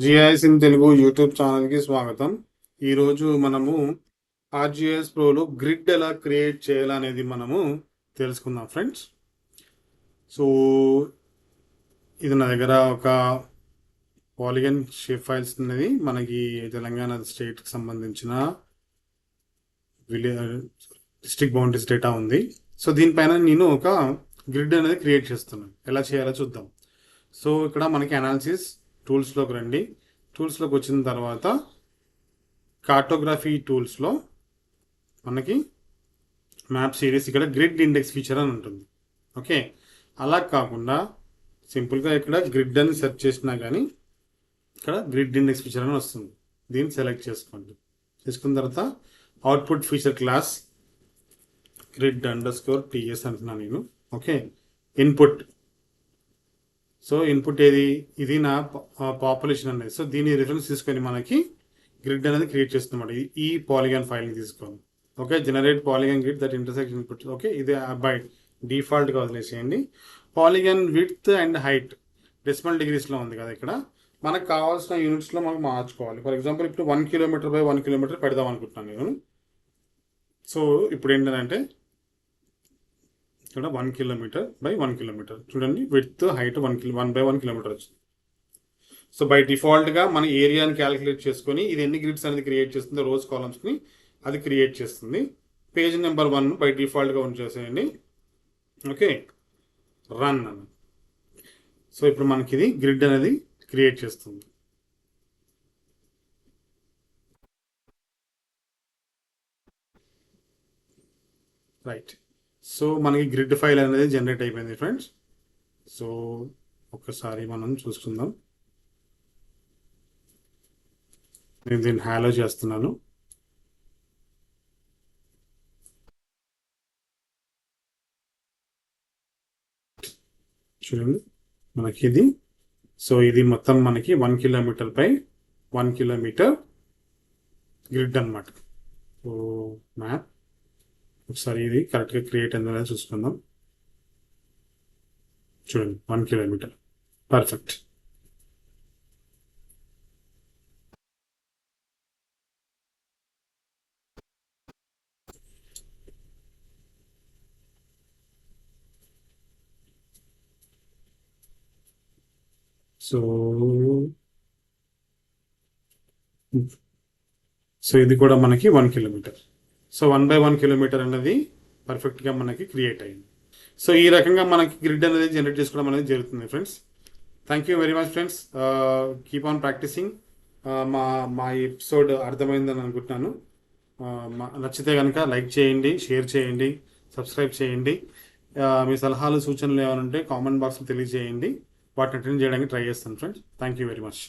GIS in Telugu YouTube ఛానల్కి స్వాగతం. ఈరోజు మనము ఆర్జిఎస్ ప్రోలో గ్రిడ్ ఎలా క్రియేట్ చేయాలనేది మనము తెలుసుకుందాం ఫ్రెండ్స్. సో ఇది నా దగ్గర ఒక పాలిగన్ షేప్ ఫైల్స్ అనేది మనకి తెలంగాణ స్టేట్కి సంబంధించిన డిస్ట్రిక్ట్ బౌండరీస్ డేటా ఉంది. సో దీనిపైన నేను ఒక గ్రిడ్ అనేది క్రియేట్ చేస్తున్నాను. ఎలా చేయాలో చూద్దాం. సో ఇక్కడ మనకి అనాలిసిస్ టూల్స్లోకి రండి. టూల్స్లోకి వచ్చిన తర్వాత కార్టోగ్రఫీ టూల్స్లో మనకి మ్యాప్ సిరీస్ ఇక్కడ గ్రిడ్ ఇండెక్స్ ఫీచర్ అని ఉంటుంది. ఓకే, అలా కాకుండా సింపుల్గా ఇక్కడ గ్రిడ్ అని సెర్చ్ చేసినా కానీ ఇక్కడ గ్రిడ్ ఇండెక్స్ ఫీచర్ అని వస్తుంది. దీన్ని సెలెక్ట్ చేసుకోండి. చేసుకున్న తర్వాత అవుట్పుట్ ఫీచర్ క్లాస్ grid_ts అంటున్నాను నేను. Okay, input. సో ఇన్పుట్ ఏది? ఇది నా పాపులేషన్ అనేది. సో దీని రిఫరెన్స్ తీసుకొని మనకి గ్రిడ్ అనేది క్రియేట్ చేస్తున్నమాట. ఈ పాలిగాన్ ఫైల్ని తీసుకొని okay, generate polygon grid that intersection input. Okay, ఇది బై డిఫాల్ట్గా వదిలేసేయండి. Polygon width and height decimal డిగ్రీస్లో ఉంది కదా. ఇక్కడ మనకు కావాల్సిన యూనిట్స్లో మనకు మార్చుకోవాలి. ఫర్ ఎగ్జాంపుల్ ఇప్పుడు 1 కిలోమీటర్ బై 1 కిలోమీటర్ పెడదాం అనుకుంటున్నాను నేను. సో ఇప్పుడు ఏంటంటే ఇక్కడ 1 కిలోమీటర్ బై 1 కిలోమీటర్ చూడండి, విడ్త్ హైట్ 1 కిలోమీటర్ వచ్చింది. సో బై డిఫాల్ట్గా మన ఏరియాని క్యాలిక్యులేట్ చేసుకొని ఇది ఎన్ని గ్రిడ్స్ అనేది క్రియేట్ చేస్తుందో రోజ్ కాలమ్స్ని అది క్రియేట్ చేస్తుంది. పేజ్ నెంబర్ 1 బై డిఫాల్ట్గా ఉంచేసేయండి. ఓకే, రన్ అని. సో ఇప్పుడు మనకి ఇది గ్రిడ్ అనేది క్రియేట్ చేస్తుంది. రైట్, సో మనకి గ్రిడ్ ఫైల్ అనేది జనరేట్ అయిపోయింది ఫ్రెండ్స్. సో ఒక్కసారి మనం చూసుకుందాం. నేను దీన్ని హ్యాలో చేస్తున్నాను. చూడండి మనకి ఇది. సో ఇది మొత్తం మనకి 1 కిలోమీటర్ బై 1 కిలోమీటర్ గ్రిడ్ అనమాట. సో మ్యాప్ ఒకసారి ఇది కరెక్ట్గా క్రియేట్ అయిందని చూసుకుందాం. చూడండి 1 కిలోమీటర్, పర్ఫెక్ట్. సో ఇది కూడా మనకి 1 కిలోమీటర్. సో 1 బై 1 కిలోమీటర్ అనేది పర్ఫెక్ట్గా మనకి క్రియేట్ అయింది. సో ఈ రకంగా మనకి గ్రిడ్ అనేది జనరేట్ చేసుకోవడం అనేది జరుగుతుంది friends. Thank you very much friends. Keep on practicing. మా ఎపిసోడ్ అర్థమైందని అనుకుంటున్నాను. నచ్చితే కనుక లైక్ చేయండి, షేర్ చేయండి, సబ్స్క్రైబ్ చేయండి. మీ సలహాలు సూచనలు ఏమైనా ఉంటే కామెంట్ బాక్స్లో తెలియజేయండి. వాటిని అటెండ్ చేయడానికి ట్రై చేస్తాను friends. Thank you very much.